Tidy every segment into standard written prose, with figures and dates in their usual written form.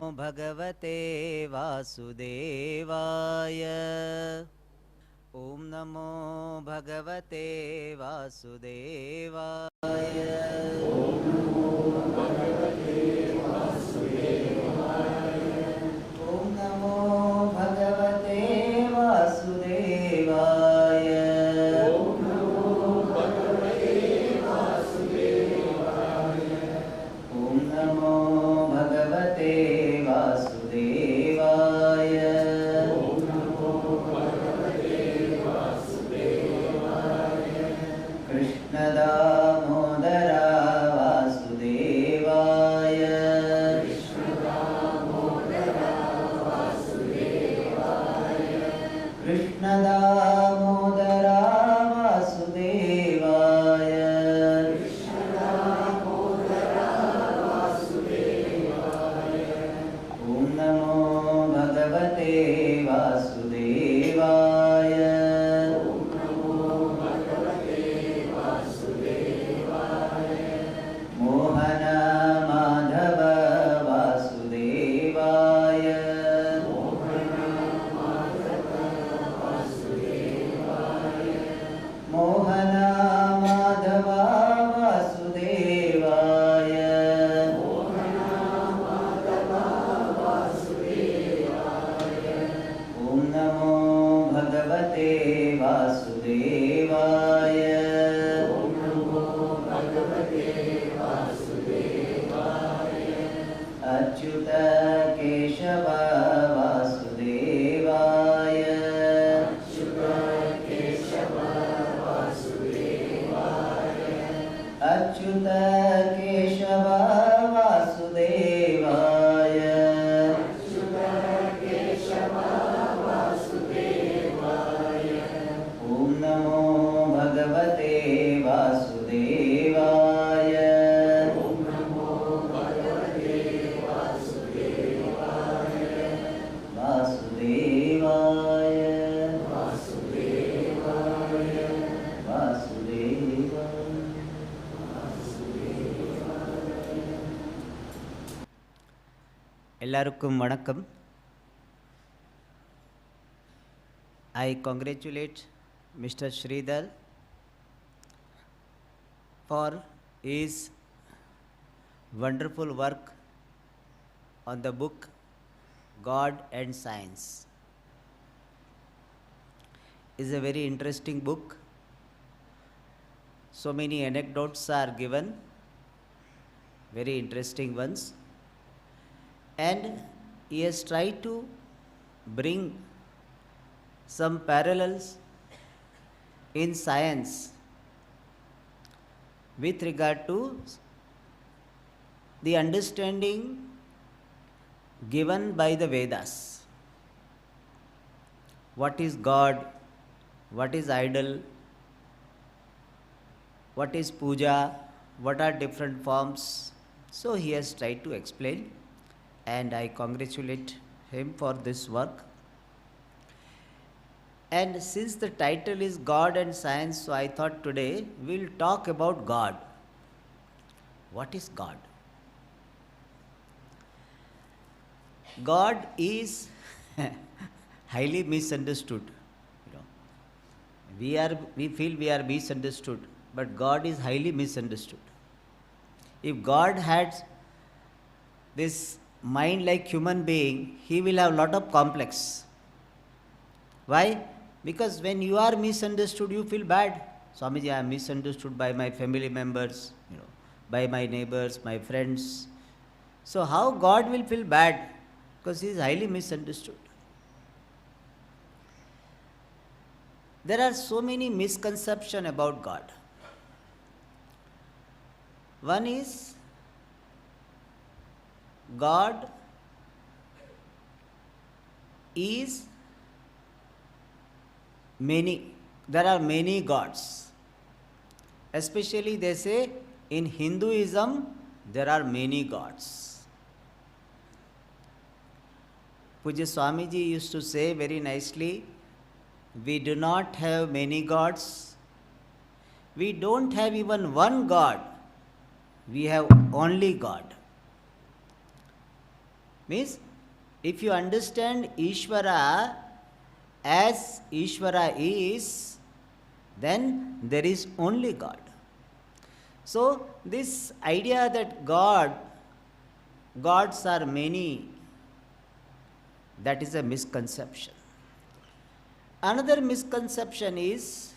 भगवते वासुदेवाय। ॐ नमो भगवते वासुदेवाय। ॐ नमो भगवते वासुदेवाय। ॐ नमो भगवते वासुदेवाय। कृष्णदामोदर वासुदेवाय। कृष्णदामोदर वासुदेवाय। ॐ नमो भगवते वासुदेवाय। मोहन माधव वासुदेवाय। मोहन माधव वासुदेवाय। ॐ नमो भगवते वासुदेवाय। अच्युत केशव वासुदेवाय। अच्युत केशव वासुदेवाय। ॐ नमो भगवते वासुदेवाय। वासुदेवाय वासुदेवाय। எல்லாருக்கும் வணக்கம். I congratulate Mr. Sridhar for his wonderful work on the book God and Science. It's a very interesting book. So many anecdotes are given, very interesting ones. And he has tried to bring some parallels in science with regard to the understanding given by the Vedas. What is God? What is idol? What is puja? What are different forms? So he has tried to explain, and I congratulate him for this work. And since the title is God and Science, so I thought today we'll talk about God. What is God? God is highly misunderstood. We feel we are misunderstood, but God is highly misunderstood. If God had this mind like human being, he will have lot of complex. Why? Because when you are misunderstood, you feel bad. Swamiji, I am misunderstood by my family members, by my neighbors, my friends. So how God will feel bad? Because he is highly misunderstood. There are so many misconceptions about God. One is God is many. There are many gods. Especially they say in Hinduism there are many gods. Puja Swamiji used to say very nicely, we do not have many gods. We don't have even one God. We have only God. Means, if you understand Ishwara as Ishwara is, then there is only God. So, this idea that gods are many, that is a misconception. Another misconception is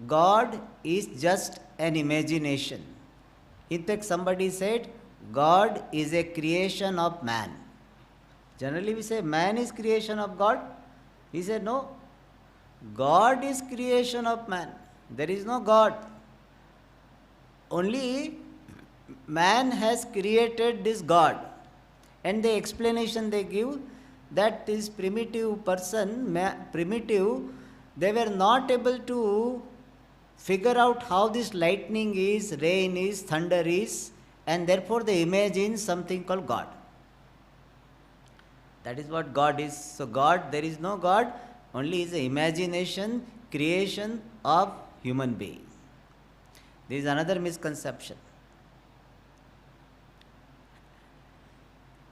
God is just an imagination. In fact, somebody said God is a creation of man. Generally we say man is creation of God. He said no, God is creation of man. There is no God. Only man has created this God. And the explanation they give, that this primitive person, they were not able to figure out how this lightning is, rain is, thunder is, and therefore they imagine something called God. That is what God is. So God, there is no God, only is an imagination, creation of human being. This is another misconception.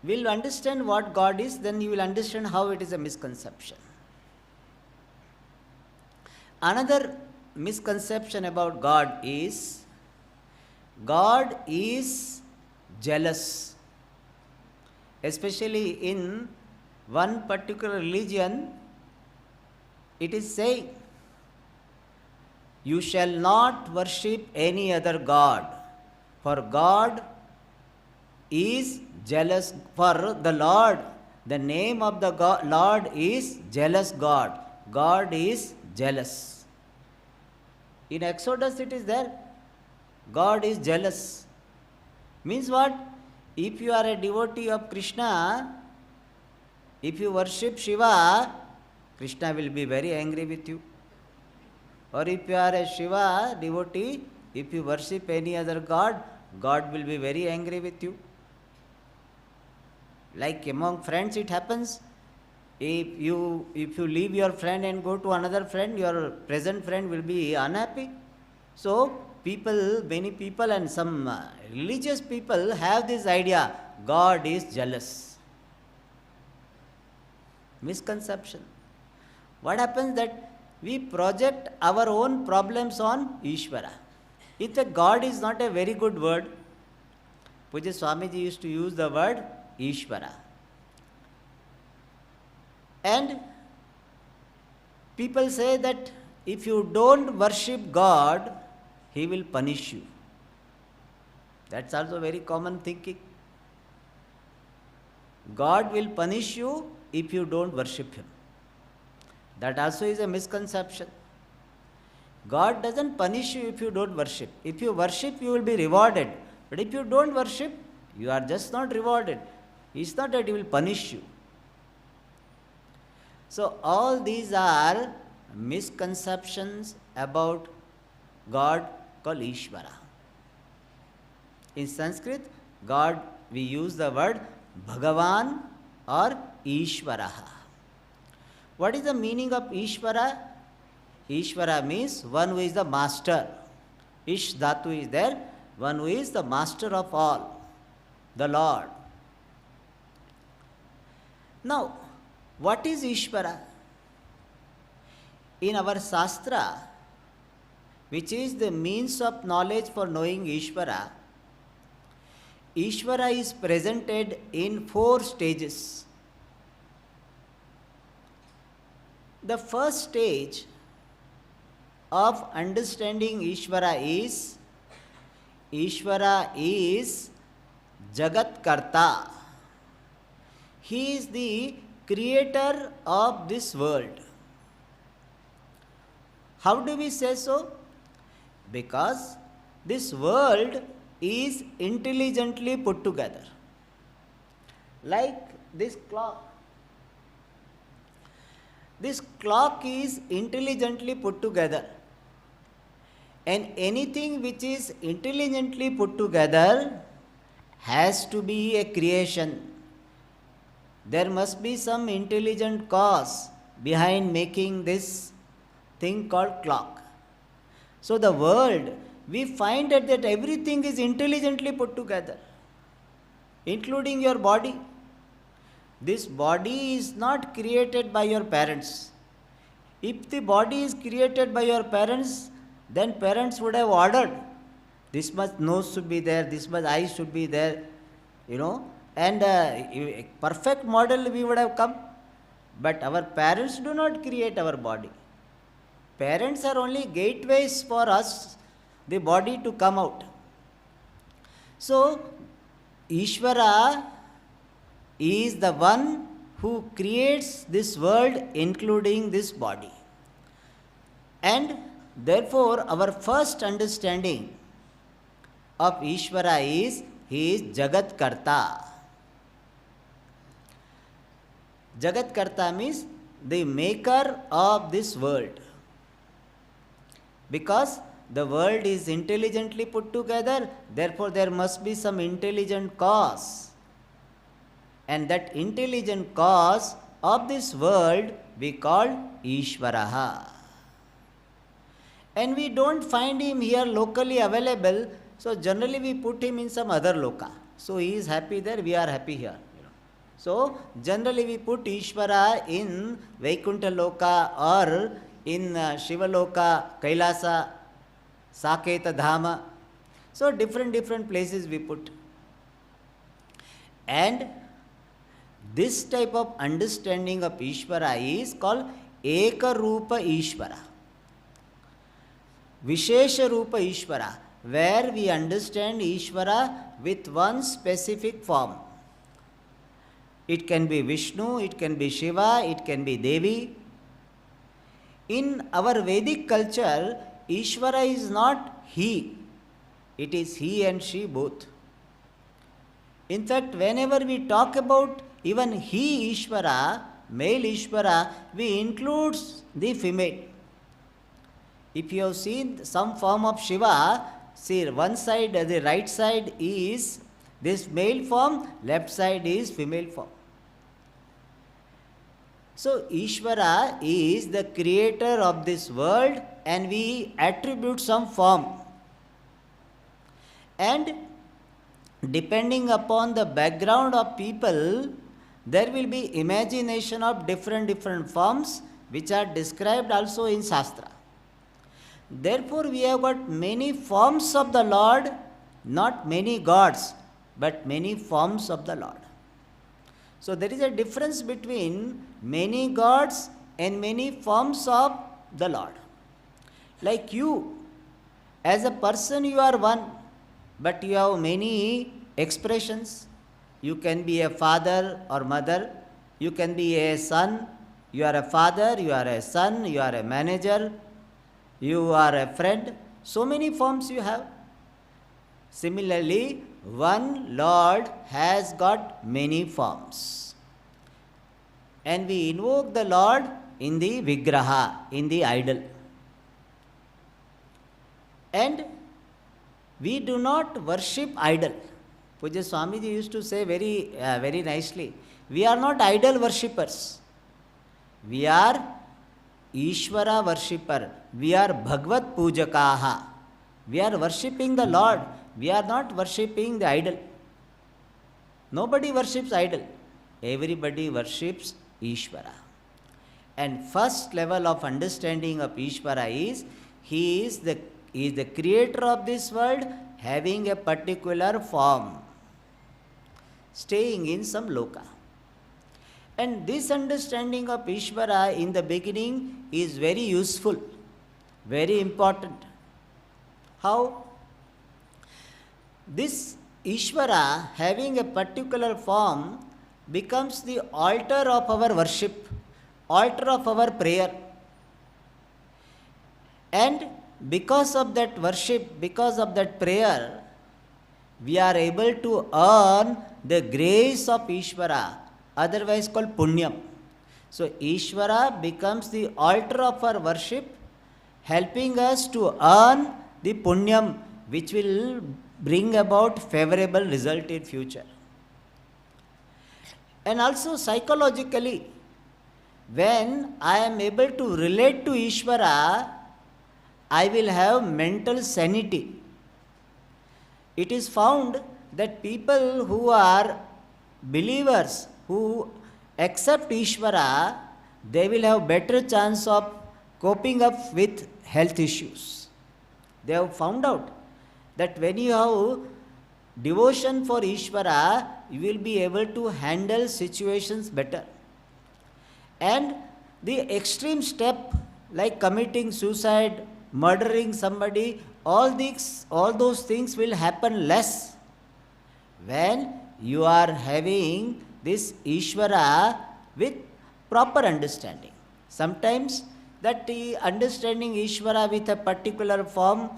We'll understand what God is, then you will understand how it is a misconception. Another misconception about God is jealous. Especially in one particular religion, it is saying, you shall not worship any other God, for God is jealous. For the Lord, the name of the Lord is jealous God. God is jealous. In Exodus it is there, God is jealous. Means what? If you are a devotee of Krishna, if you worship Shiva, Krishna will be very angry with you. Or if you are a Shiva devotee, if you worship any other God, God will be very angry with you. Like among friends it happens. If you leave your friend and go to another friend, your present friend will be unhappy. So many people and some religious people have this idea, God is jealous. Misconception. What happens that we project our own problems on Ishwara. In fact, God is not a very good word. Puja Swamiji used to use the word Ishwara. And people say that if you don't worship God, He will punish you. That's also very common thinking. God will punish you if you don't worship Him. That also is a misconception. God doesn't punish you if you don't worship. If you worship, you will be rewarded. But if you don't worship, you are just not rewarded. It's not that He will punish you. So all these are misconceptions about God called Ishwara. In Sanskrit, God, we use the word Bhagavan or Ishwaraha. What is the meaning of Ishwara? Ishwara means one who is the master. Ish dhatu is there, one who is the master of all, the Lord. Now, what is Ishwara? In our Shastra, which is the means of knowledge for knowing Ishwara, Ishwara is presented in 4 stages. The first stage of understanding Ishwara is Jagat Karta. He is the creator of this world. How do we say so? Because this world is intelligently put together. Like this clock. This clock is intelligently put together. And anything which is intelligently put together has to be a creation. There must be some intelligent cause behind making this thing called clock. So the world, we find that everything is intelligently put together, including your body. This body is not created by your parents. If the body is created by your parents, then parents would have ordered, this much nose should be there, this much eyes should be there, and a perfect model we would have come. But our parents do not create our body. Parents are only gateways for us, the body to come out. So, Ishwara is the one who creates this world, including this body. And therefore, our first understanding of Ishwara is, he is Jagat Karta. Jagat Karta means the maker of this world. Because the world is intelligently put together, therefore there must be some intelligent cause. And that intelligent cause of this world we call Ishwaraha. And we don't find him here locally available, so generally we put him in some other loka. So he is happy there, we are happy here. So generally we put Ishwara in Vaikuntha Loka or in Shiva Loka, Kailasa, Saketa Dhama. So different places we put. And this type of understanding of Ishwara is called Eka Rupa Ishwara, Vishesha Rupa Ishwara, where we understand Ishwara with one specific form. It can be Vishnu, it can be Shiva, it can be Devi. In our Vedic culture, Ishwara is not he, it is he and she both. In fact, whenever we talk about even he Ishwara, male Ishwara, we include the female. If you have seen some form of Shiva, see one side, the right side is this male form, left side is female form. So Ishwara is the creator of this world and we attribute some form. And depending upon the background of people, there will be imagination of different forms which are described also in Shastra. Therefore, we have got many forms of the Lord, not many gods, but many forms of the Lord. So there is a difference between many gods and many forms of the Lord. Like you, as a person you are one, but you have many expressions. You can be a father or mother, you can be a son, you are a father, you are a son, you are a manager, you are a friend. So many forms you have. Similarly, one Lord has got many forms. And we invoke the Lord in the Vigraha, in the idol. And we do not worship idol. Puja Swamiji used to say very nicely, we are not idol worshippers. We are Ishwara worshipper. We are Bhagavad Pujakaha. We are worshipping the Lord. We are not worshipping the idol. Nobody worships idol. Everybody worships Ishwara. And first level of understanding of Ishwara is, he is the creator of this world, having a particular form, staying in some loka. And this understanding of Ishwara in the beginning is very useful, very important. How? This Ishwara having a particular form becomes the altar of our worship, altar of our prayer. And because of that worship, because of that prayer, we are able to earn the grace of Ishwara, otherwise called Punyam. So Ishwara becomes the altar of our worship, helping us to earn the Punyam, which will bring about favorable result in future. And also psychologically, when I am able to relate to Ishwara, I will have mental sanity. It is found that people who are believers, who accept Ishvara, they will have better chance of coping up with health issues. They have found out that when you have devotion for Ishvara, you will be able to handle situations better. And the extreme step like committing suicide, murdering somebody, all those things will happen less when you are having this Ishvara with proper understanding. Sometimes that understanding Ishvara with a particular form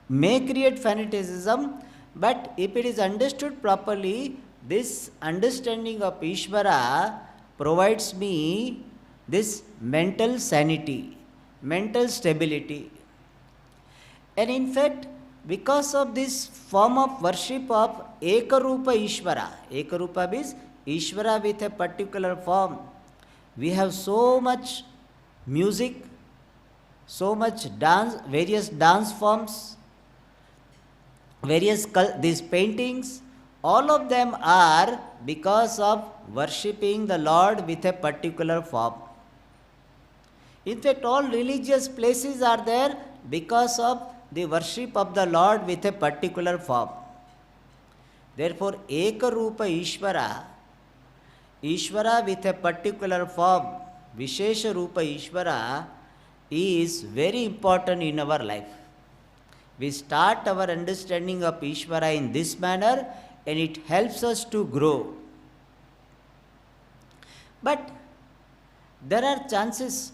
may create fanaticism, but if it is understood properly, this understanding of Ishvara provides me this mental sanity, mental stability. And in fact, because of this form of worship of Ekarupa Ishvara, Ekarupa means Ishvara with a particular form, we have so much music, so much dance, various dance forms, these paintings, all of them are because of worshipping the Lord with a particular form. In fact, all religious places are there because of the worship of the Lord with a particular form. Therefore, Ekarupa Ishvara, Ishvara with a particular form, Vishesha Rupa Ishvara, is very important in our life. We start our understanding of Ishvara in this manner, and it helps us to grow. But there are chances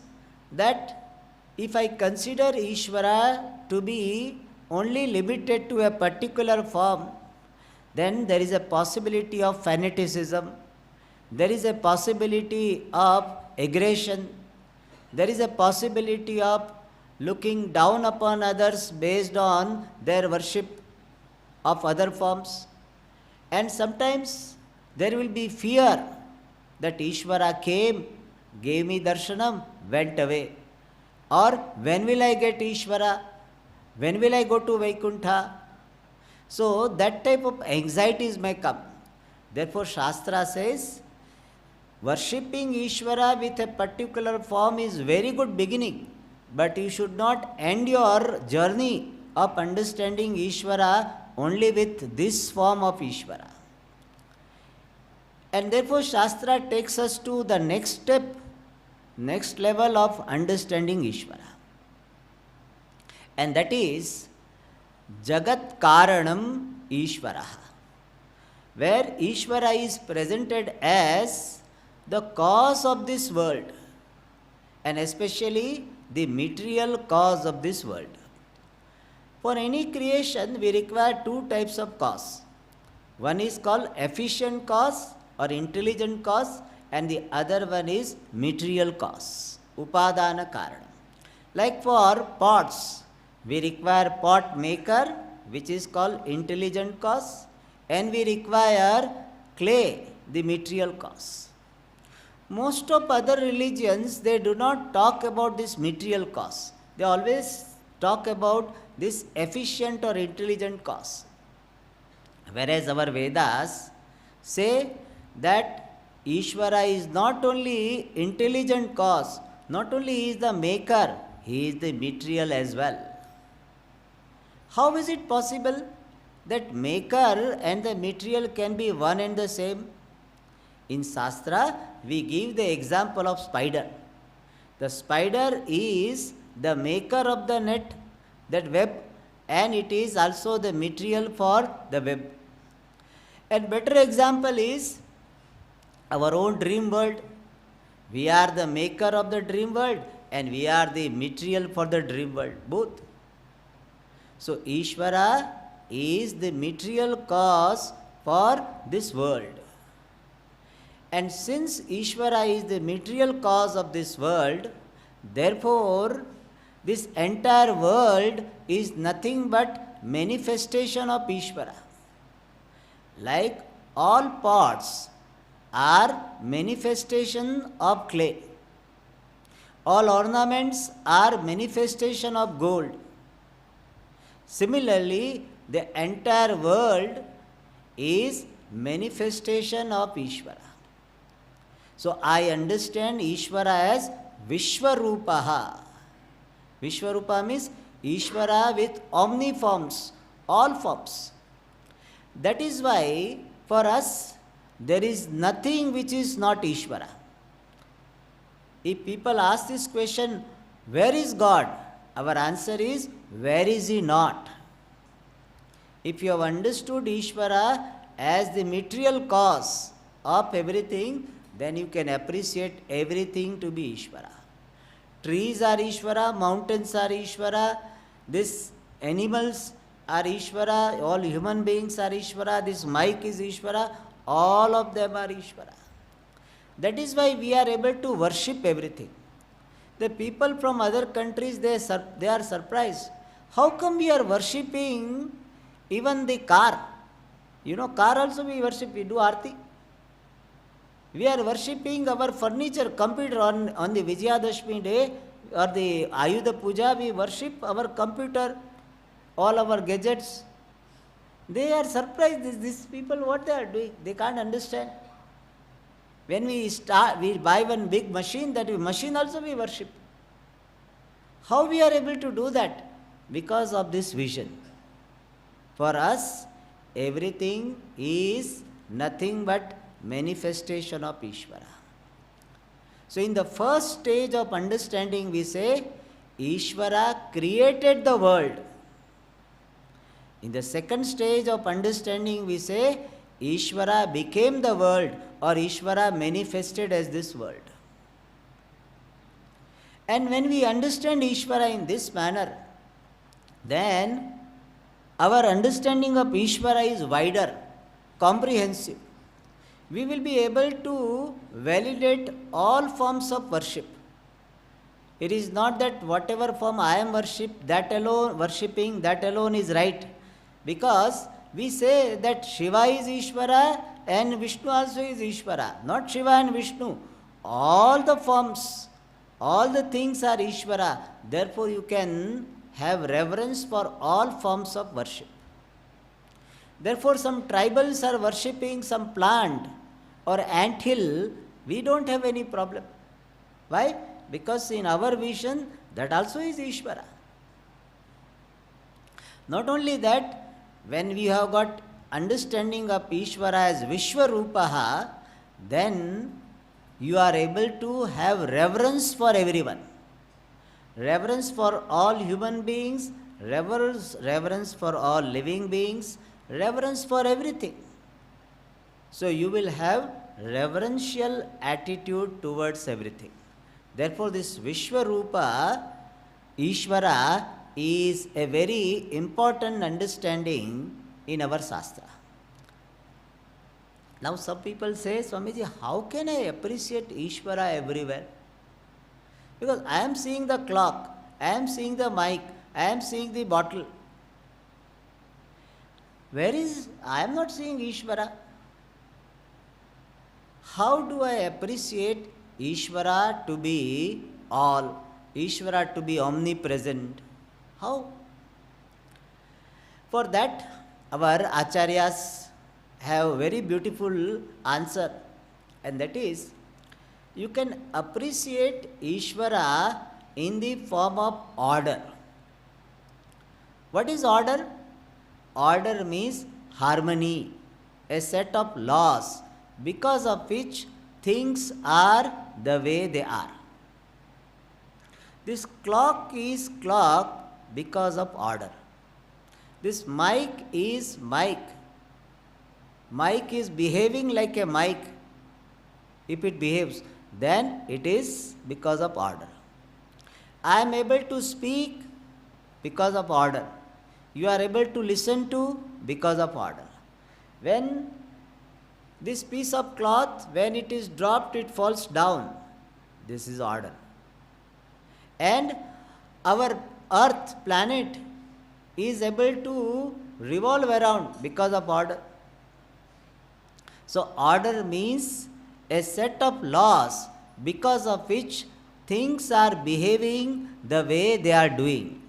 that if I consider Ishvara to be only limited to a particular form, then there is a possibility of fanaticism, there is a possibility of aggression, there is a possibility of looking down upon others based on their worship of other forms. And sometimes there will be fear that Ishvara came, gave me darshanam, went away. Or when will I get Ishvara? When will I go to Vaikuntha? So that type of anxieties may come. Therefore Shastra says, worshipping Ishvara with a particular form is very good beginning, but you should not end your journey of understanding Ishvara only with this form of Ishvara. And therefore Shastra takes us to the next step, next level of understanding Ishvara. And that is Jagat Karanam Ishvara, where Ishvara is presented as the cause of this world, and especially the material cause of this world. For any creation, we require two types of cause. One is called efficient cause or intelligent cause, and the other one is material cause, Upadana Karana. Like for pots, we require pot maker, which is called intelligent cause, and we require clay, the material cause. Most of other religions, they do not talk about this material cause. They always talk about this efficient or intelligent cause. Whereas our Vedas say that Ishvara is not only intelligent cause, not only he is the maker, he is the material as well. How is it possible that maker and the material can be one and the same? In Shastra, we give the example of spider. The spider is the maker of the net, that web, and it is also the material for the web. And better example is our own dream world. We are the maker of the dream world and we are the material for the dream world, both. So Ishvara is the material cause for this world. And since Ishvara is the material cause of this world, therefore this entire world is nothing but manifestation of Ishvara. Like all pots are manifestation of clay. All ornaments are manifestation of gold. Similarly, the entire world is manifestation of Ishvara. So I understand Ishvara as Vishwarupaha. Vishwarupa means Ishvara with omniforms, all forms. That is why for us there is nothing which is not Ishvara. If people ask this question, where is God? Our answer is, where is He not? If you have understood Ishvara as the material cause of everything, then you can appreciate everything to be Ishvara. Trees are Ishvara, mountains are Ishvara, these animals are Ishvara, all human beings are Ishvara, this mic is Ishvara, all of them are Ishvara. That is why we are able to worship everything. The people from other countries, they are surprised. How come we are worshipping even the car? You know, car also we worship, we do arti. We are worshipping our furniture, computer on the Vijayadashmi day or the Ayudha Puja, we worship our computer, all our gadgets. They are surprised, these people, what they are doing, they can't understand. When we buy one big machine, that machine also we worship. How we are able to do that? Because of this vision. For us, everything is nothing but manifestation of Ishvara. So in the first stage of understanding, we say, Ishvara created the world. In the second stage of understanding, we say, Ishvara became the world, or Ishvara manifested as this world. And when we understand Ishvara in this manner, then our understanding of Ishvara is wider, comprehensive. We will be able to validate all forms of worship. It is not that whatever form I am worshipping, that alone is right. Because we say that Shiva is Ishvara and Vishnu also is Ishvara. Not Shiva and Vishnu. All the forms, all the things are Ishvara. Therefore you can have reverence for all forms of worship. Therefore some tribals are worshipping some plant or anthill. We don't have any problem. Why? Because in our vision, that also is Ishvara. Not only that, when we have got understanding of Ishvara as Vishwarupaha, then you are able to have reverence for everyone. Reverence for all human beings, reverence for all living beings, reverence for everything. So you will have reverential attitude towards everything. Therefore this Vishwarupa, Ishvara, is a very important understanding in our Shastra. Now some people say, Swamiji, how can I appreciate Ishvara everywhere? Because I am seeing the clock, I am seeing the mic, I am seeing the bottle. I am not seeing Ishvara. How do I appreciate Ishvara to be all, Ishvara to be omnipresent? How? For that, our Acharyas have very beautiful answer, and that is, you can appreciate Ishvara in the form of order. What is order? Order means harmony, a set of laws, because of which things are the way they are. This clock is clock because of order. This mic is mic. Mic is behaving like a mic. If it behaves, then it is because of order. I am able to speak because of order. You are able to listen to because of order. When this piece of cloth, when it is dropped, it falls down. This is order. And our earth, planet, is able to revolve around because of order. So order means a set of laws because of which things are behaving the way they are doing.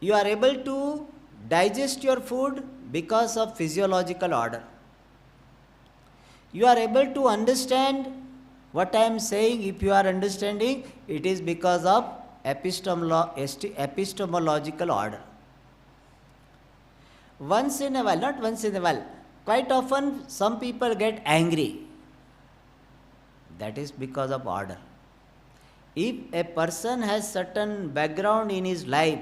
You are able to digest your food because of physiological order. You are able to understand what I am saying. If you are understanding, it is because of epistemological order. Once in a while, not once in a while, quite often some people get angry. That is because of order. If a person has certain background in his life,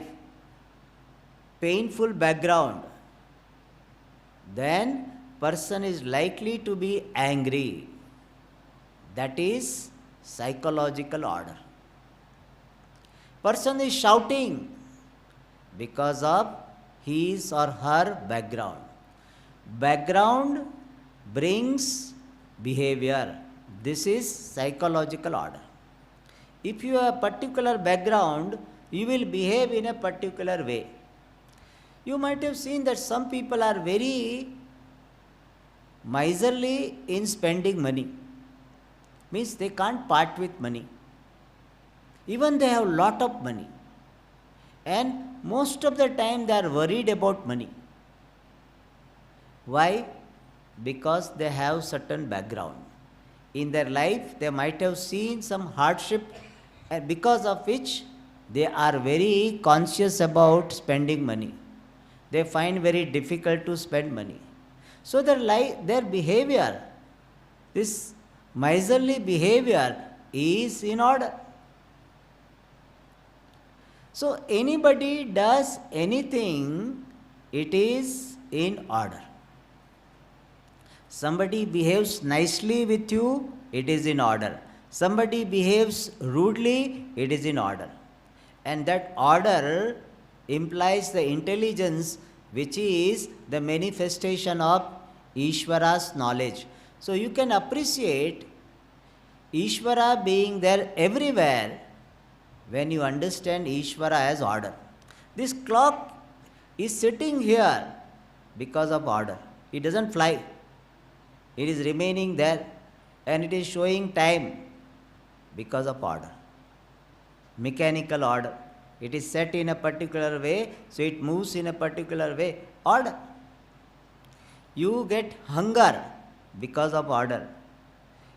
painful background, then person is likely to be angry. That is psychological order. Person is shouting because of his or her background. Background brings behavior. This is psychological order. If you have a particular background, you will behave in a particular way. You might have seen that some people are very miserly in spending money. Means they can't part with money. Even they have lot of money. And most of the time they are worried about money. Why? Because they have certain background. In their life they might have seen some hardship, and because of which they are very conscious about spending money. They find very difficult to spend money. So their behavior, this miserly behavior, is in order. So anybody does anything, it is in order. Somebody behaves nicely with you, it is in order. Somebody behaves rudely, it is in order. And that order implies the intelligence, which is the manifestation of Ishwara's knowledge. So you can appreciate Ishwara being there everywhere when you understand Ishwara as order. This clock is sitting here because of order. It doesn't fly. It is remaining there and it is showing time because of order. Mechanical order. It is set in a particular way, so it moves in a particular way. Order. You get hunger because of order.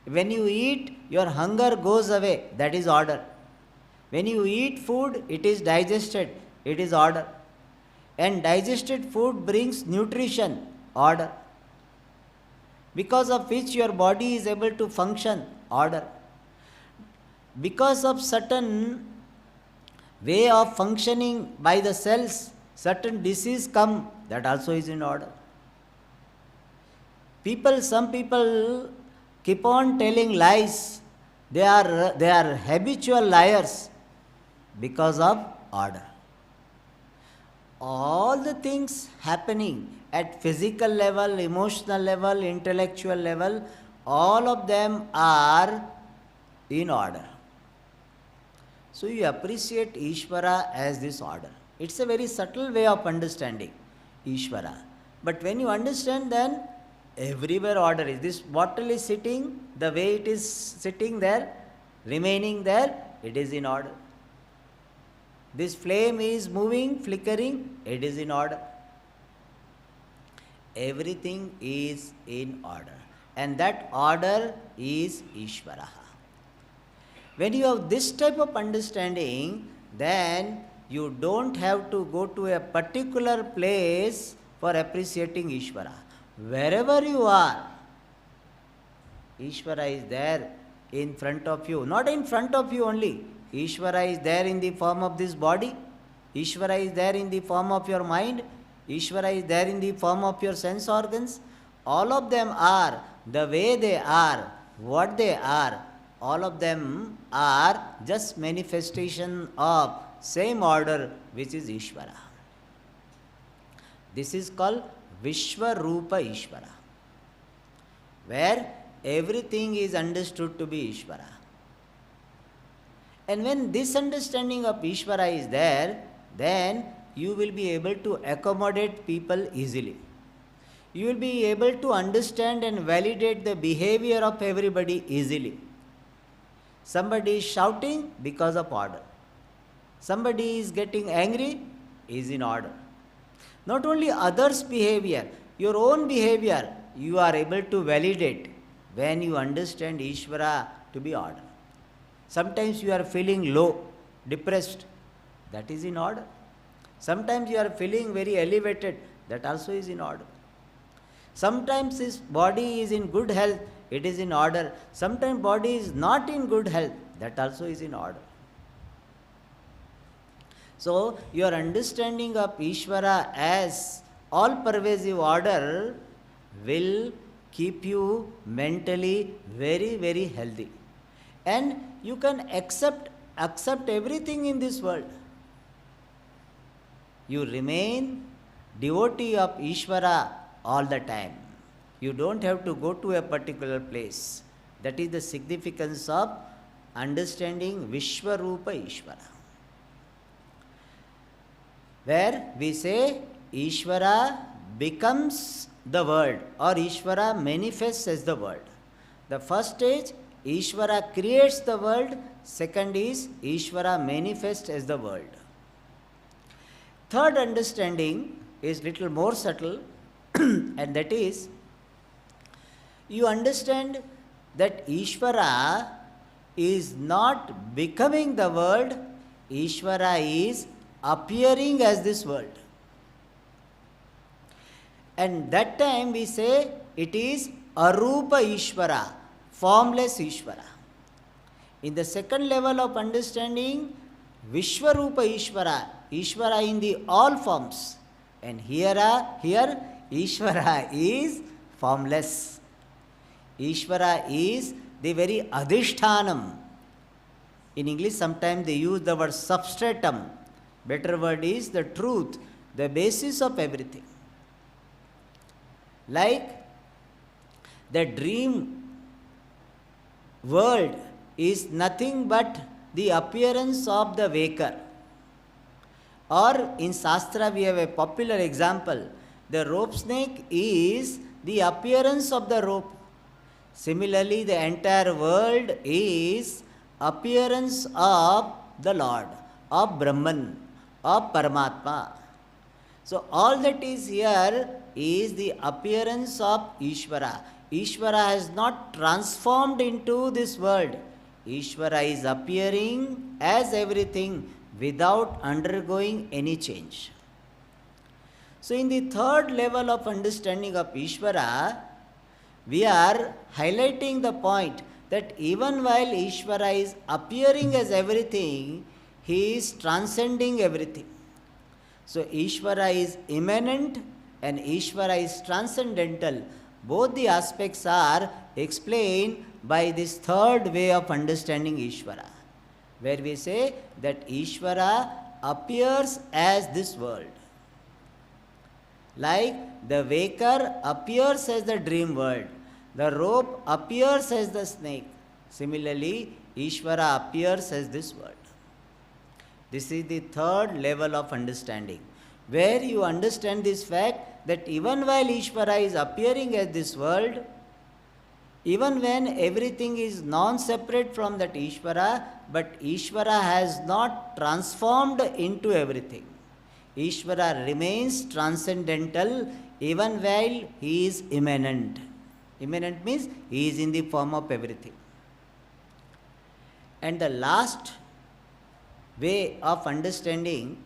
When you eat, your hunger goes away. That is order. When you eat food, it is digested. It is order. And digested food brings nutrition. Order. Because of which your body is able to function. Order. Because of certain way of functioning by the cells, certain disease come, that also is in order. Some people keep on telling lies. They are habitual liars because of order. All the things happening at physical level, emotional level, intellectual level, all of them are in order. So you appreciate Ishwara as this order. It's a very subtle way of understanding Ishwara. But when you understand, then everywhere order is. This bottle is sitting, the way it is sitting there, remaining there, it is in order. This flame is moving, flickering, it is in order. Everything is in order. And that order is Ishwara. When you have this type of understanding, then you don't have to go to a particular place for appreciating Ishwara. Wherever you are, Ishwara is there in front of you. Not in front of you only. Ishwara is there in the form of this body. Ishwara is there in the form of your mind. Ishwara is there in the form of your sense organs. All of them are the way they are, what they are. All of them are just manifestation of same order, which is Ishwara. This is called Vishwarupa Ishwara, where everything is understood to be Ishwara. And when this understanding of Ishwara is there, then you will be able to accommodate people easily. You will be able to understand and validate the behavior of everybody easily. Somebody is shouting because of order. Somebody is getting angry, is in order. Not only others' behavior, your own behavior, you are able to validate. when you understand Ishvara to be order. Sometimes you are feeling low, depressed, that is in order. Sometimes you are feeling very elevated, that also is in order. Sometimes his body is in good health, it is in order. Sometimes body is not in good health, that also is in order. So your understanding of Ishvara as all-pervasive order will keep you mentally very, very healthy. And you can accept everything in this world. You remain devotee of Ishvara all the time. You don't have to go to a particular place. That is the significance of understanding Vishwarupa Ishvara. Where we say Ishvara becomes the world or Ishvara manifests as the world. The first stage, Ishvara creates the world. Second is Ishvara manifests as the world. Third understanding is little more subtle and that is you understand that Ishvara is not becoming the world, Ishvara is appearing as this world. And that time we say it is Arupa Ishvara, formless Ishvara. In the second level of understanding, Vishwarupa Ishvara, Ishvara in the all forms. And here Ishvara is formless. Ishvara is the very adhishthanam. In English sometimes they use the word substratum. Better word is the truth, the basis of everything. Like the dream world is nothing but the appearance of the waker. Or in Shastra we have a popular example. The rope snake is the appearance of the rope. Similarly, the entire world is appearance of the Lord, of Brahman, of Paramatma. So all that is here is the appearance of Ishvara. Ishvara has not transformed into this world. Ishvara is appearing as everything without undergoing any change. So in the third level of understanding of Ishvara, we are highlighting the point that even while Ishvara is appearing as everything, he is transcending everything. So Ishvara is immanent and Ishvara is transcendental. Both the aspects are explained by this third way of understanding Ishvara, where we say that Ishvara appears as this world. Like the waker appears as the dream world, the rope appears as the snake. Similarly, Ishvara appears as this world. This is the third level of understanding, where you understand this fact that even while Ishvara is appearing as this world, even when everything is non-separate from that Ishvara, but Ishvara has not transformed into everything. Ishvara remains transcendental even while he is immanent. Immanent means he is in the form of everything. And the last way of understanding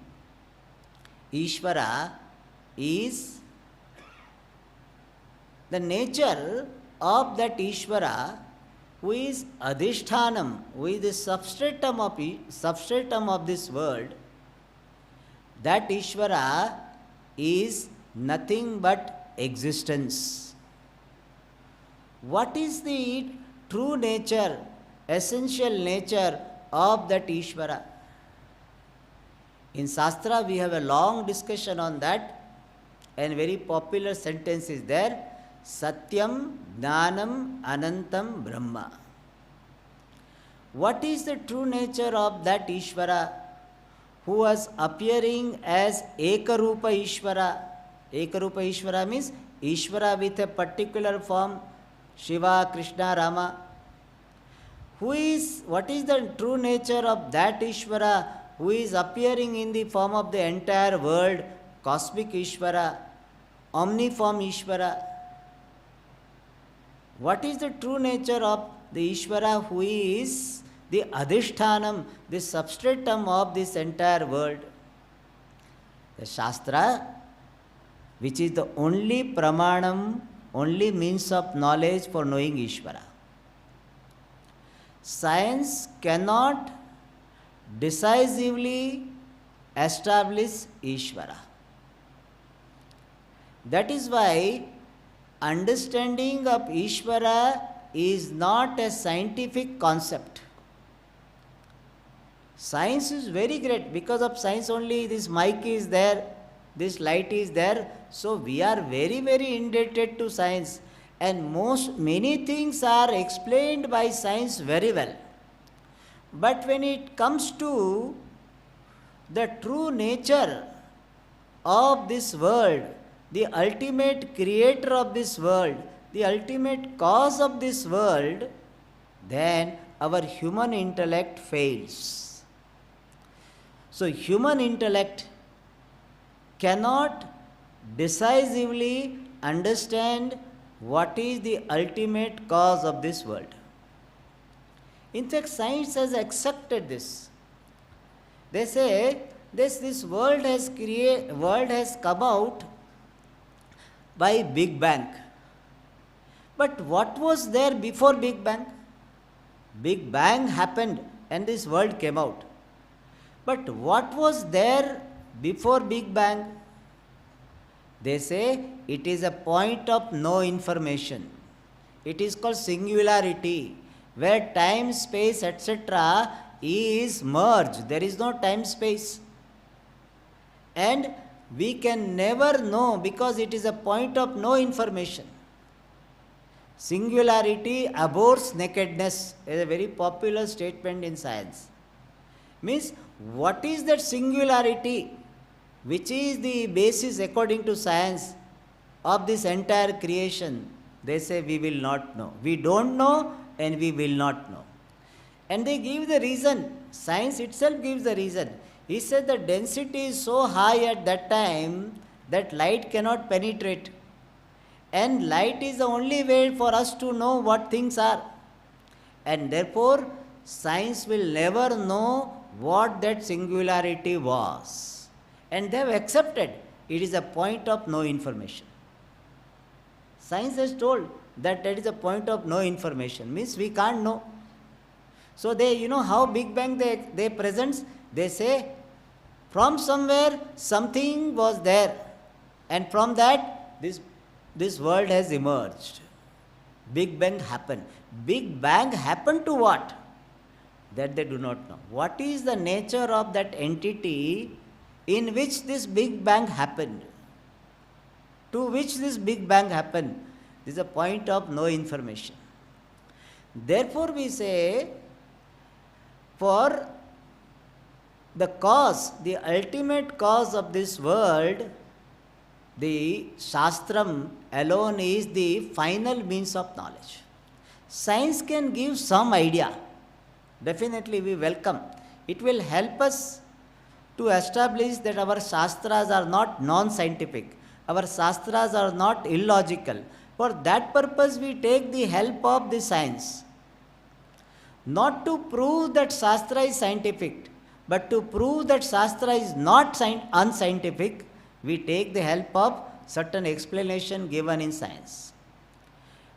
Ishvara is the nature of that Ishvara who is adhishthanam, who is the substratum of this world. That Ishvara is nothing but existence. What is the true nature, essential nature of that Ishvara? In Shastra we have a long discussion on that, and very popular sentence is there, Satyam Jnanam Anantam Brahma. What is the true nature of that Ishvara who was appearing as Ekarupa Ishvara? Ekarupa Ishvara means Ishvara with a particular form, Shiva, Krishna, Rama. What is the true nature of that Ishvara who is appearing in the form of the entire world, cosmic Ishvara, omniform Ishvara? What is the true nature of the Ishwara, who is the Adhishthanam, the substratum of this entire world? The Shastra, which is the only pramanam, only means of knowledge for knowing Ishvara. Science cannot decisively establish Ishvara. That is why understanding of Ishvara is not a scientific concept. Science is very great. Because of science only this mic is there, this light is there. So we are very, very indebted to science. And many things are explained by science very well. But when it comes to the true nature of this world, the ultimate creator of this world, the ultimate cause of this world, then our human intellect fails. So human intellect cannot decisively understand what is the ultimate cause of this world. In fact, science has accepted this. They say this world has come out by Big Bang. But what was there before Big Bang? Big Bang happened and this world came out. But what was there before Big Bang? They say it is a point of no information. It is called singularity, where time, space, etc. is merged. There is no time, space. And we can never know because it is a point of no information. Singularity abhors nakedness is a very popular statement in science. Means, what is that singularity which is the basis, according to science, of this entire creation? They say we will not know. We don't know and we will not know. And they give the reason. Science itself gives the reason. He said the density is so high at that time that light cannot penetrate. And light is the only way for us to know what things are. And therefore, science will never know what that singularity was. And they have accepted it is a point of no information. Science has told that is a point of no information. Means we can't know. So they, how Big Bang they presents, they say from somewhere something was there. And from that this world has emerged. Big Bang happened. Big Bang happened to what? That they do not know. What is the nature of that entity in which this Big Bang happened? To which this Big Bang happened? This is a point of no information. Therefore we say, for the cause, the ultimate cause of this world, the Shastram alone is the final means of knowledge. Science can give some idea. Definitely we welcome. It will help us to establish that our Shastras are not non-scientific. Our Shastras are not illogical. For that purpose we take the help of the science. Not to prove that Shastra is scientific, but to prove that Shastra is not unscientific, we take the help of certain explanation given in science.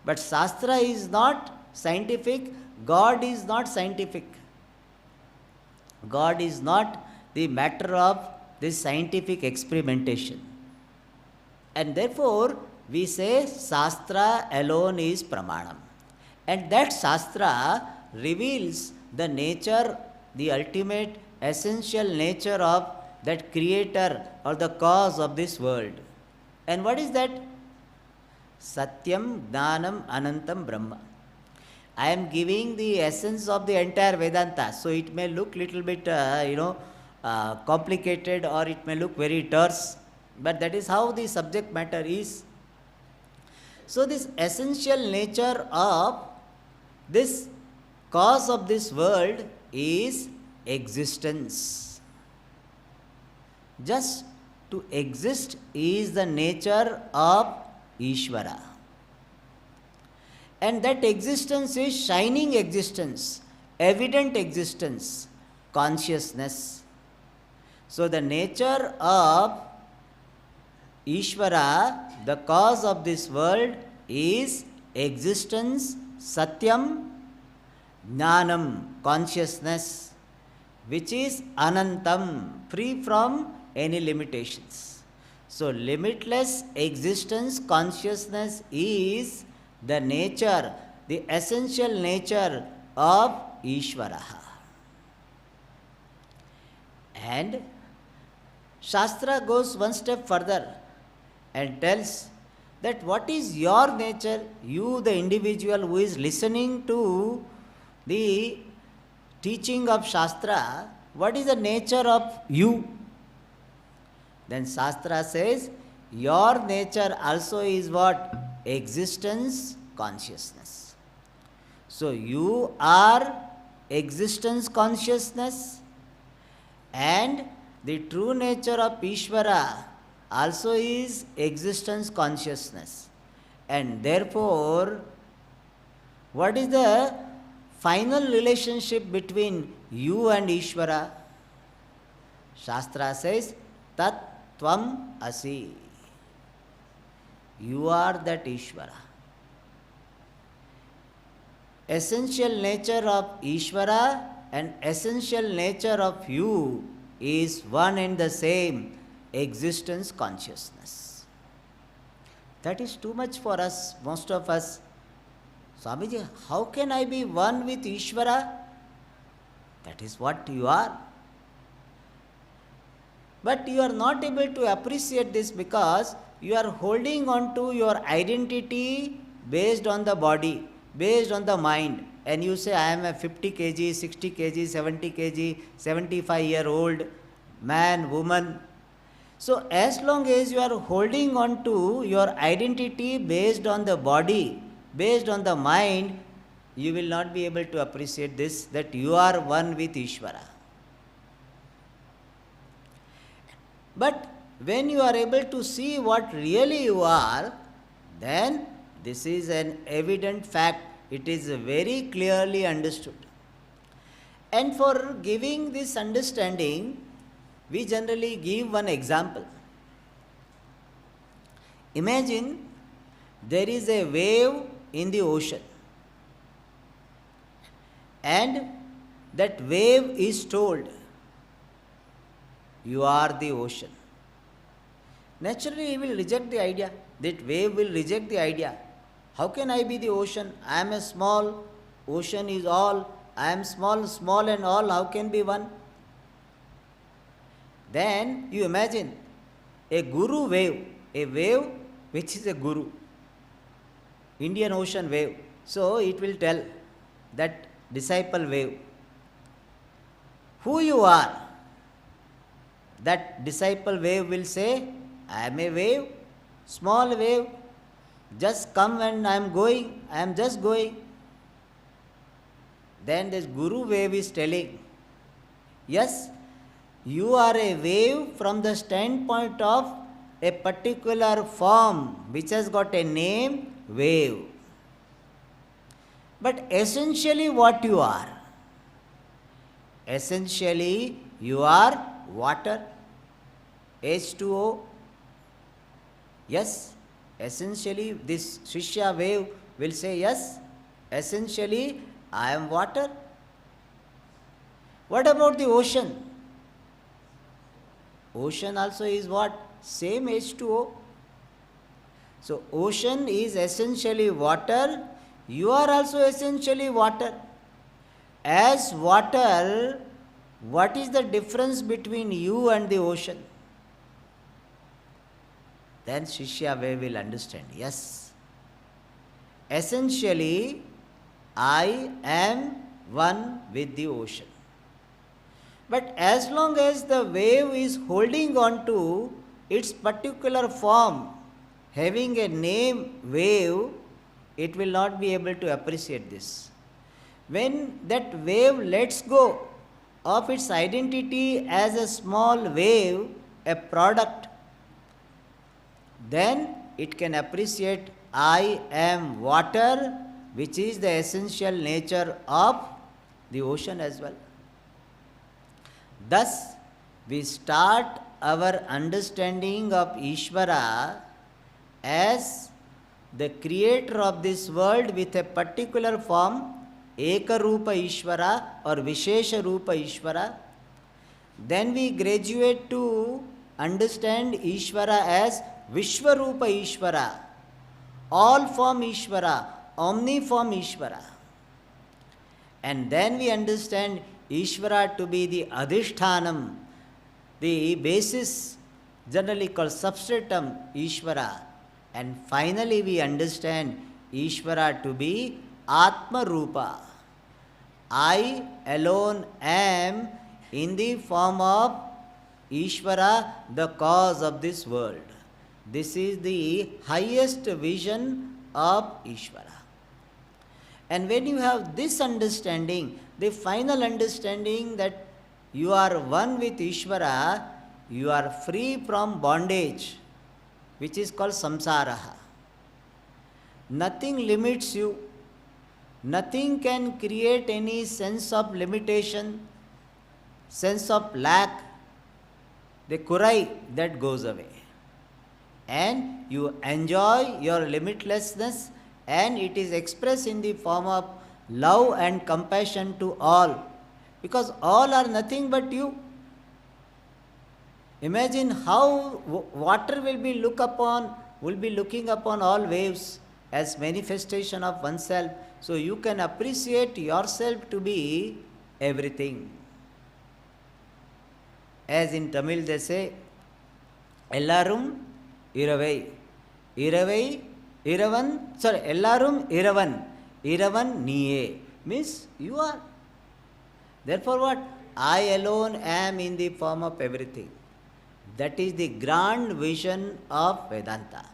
But Shastra is not scientific, God is not scientific. God is not the matter of this scientific experimentation. And therefore, we say Shastra alone is Pramanam. And that Shastra reveals the nature, the ultimate essential nature of that creator or the cause of this world. And what is that? Satyam, Jnanam, Anantam, Brahma. I am giving the essence of the entire Vedanta. So it may look little bit, complicated, or it may look very terse. But that is how the subject matter is. So this essential nature of this cause of this world is existence. Just to exist is the nature of Ishwara. And that existence is shining existence, evident existence, consciousness. So the nature of Ishwara, the cause of this world, is existence, satyam, jnanam, consciousness, which is anantam, free from any limitations. So limitless existence, consciousness is the nature, the essential nature of Ishwara. And Shastra goes one step further and tells that what is your nature, you the individual who is listening to the teaching of Shastra, what is the nature of you? Then Shastra says, your nature also is what? Existence, consciousness. So you are existence, consciousness, and the true nature of Ishvara also is existence, consciousness. And therefore, what is the final relationship between you and Ishvara? Shastra says, Tat Tvam Asi. You are that Ishvara. Essential nature of Ishvara and essential nature of you is one and the same, existence, consciousness. That is too much for us, most of us. Swamiji, how can I be one with Ishvara? That is what you are. But you are not able to appreciate this because you are holding on to your identity based on the body, based on the mind. And you say, I am a 50 kg, 60 kg, 70 kg, 75-year-old man, woman. So as long as you are holding on to your identity based on the body, based on the mind, you will not be able to appreciate this, that you are one with Ishvara. But when you are able to see what really you are, then this is an evident fact. It is very clearly understood. And for giving this understanding, we generally give one example. Imagine there is a wave in the ocean, and that wave is told, you are the ocean. Naturally, he will reject the idea. That wave will reject the idea. How can I be the ocean? I am a small, ocean is all. I am small, small and all. How can be one? Then you imagine a guru wave, a wave which is a guru, Indian Ocean wave. So it will tell that disciple wave, who you are. That disciple wave will say, I am a wave, small wave, just come and I am going, I am just going. Then this guru wave is telling, yes, you are a wave from the standpoint of a particular form which has got a name, wave. But essentially what you are? Essentially you are water, H2O. Yes, essentially this Shishya wave will say, yes, essentially I am water. What about the ocean? Ocean also is what? Same H2O. So ocean is essentially water. You are also essentially water. As water, what is the difference between you and the ocean? Then Shishya wave will understand. Yes, essentially I am one with the ocean. But as long as the wave is holding on to its particular form, having a name wave, it will not be able to appreciate this. When that wave lets go of its identity as a small wave, a product, then it can appreciate I am water, which is the essential nature of the ocean as well. Thus, we start our understanding of Ishwara as the creator of this world with a particular form, Ekarupa Ishwara or Vishesha Rupa Ishwara. Then we graduate to understand Ishwara as Vishwarupa Ishwara, all form Ishwara, omniform Ishwara. And then we understand Ishwara to be the Adhishthanam, the basis, generally called substratum Ishwara. And finally we understand Ishwara to be Atma Rupa. I alone am in the form of Ishwara, the cause of this world. This is the highest vision of Ishwara. And when you have this understanding, the final understanding that you are one with Ishwara, you are free from bondage, which is called samsara. Nothing limits you. Nothing can create any sense of limitation, sense of lack, the kurai that goes away. And you enjoy your limitlessness, and it is expressed in the form of love and compassion to all, because all are nothing but you. Imagine how water will be looking upon all waves as manifestation of oneself. So you can appreciate yourself to be everything. As in Tamil they say, Ellarum Iravai. Ellarum Iravan. Iravan Niye. Means you are. Therefore what? I alone am in the form of everything. That is the grand vision of Vedanta.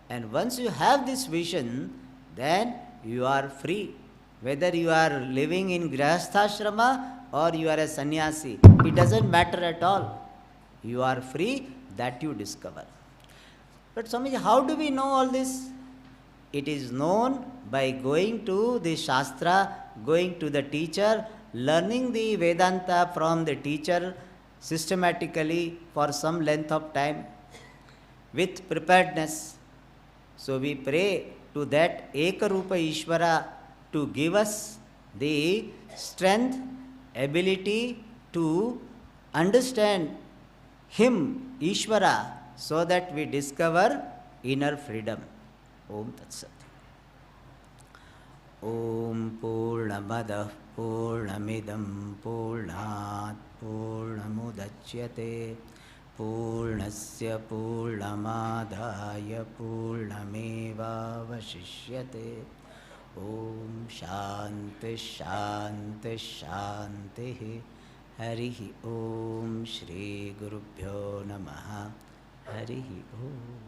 And once you have this vision, then you are free. Whether you are living in Grihasthashrama or you are a sannyasi, it doesn't matter at all. You are free, that you discover. But Swamiji, how do we know all this? It is known by going to the Shastra, going to the teacher, learning the Vedanta from the teacher systematically for some length of time with preparedness. So we pray to that Ekarupa Ishwara to give us the strength, ability to understand Him, Ishwara, so that we discover inner freedom. Om Tat Sat. Om Purnamadah Purnamidam Purnat Purnamudachyate Purnasya Purnamadhaya Purnameva Vashishyate. Om Shanti Shanti Shanti. Harihi Om Shri Gurubhyo Namaha. Harihi Om.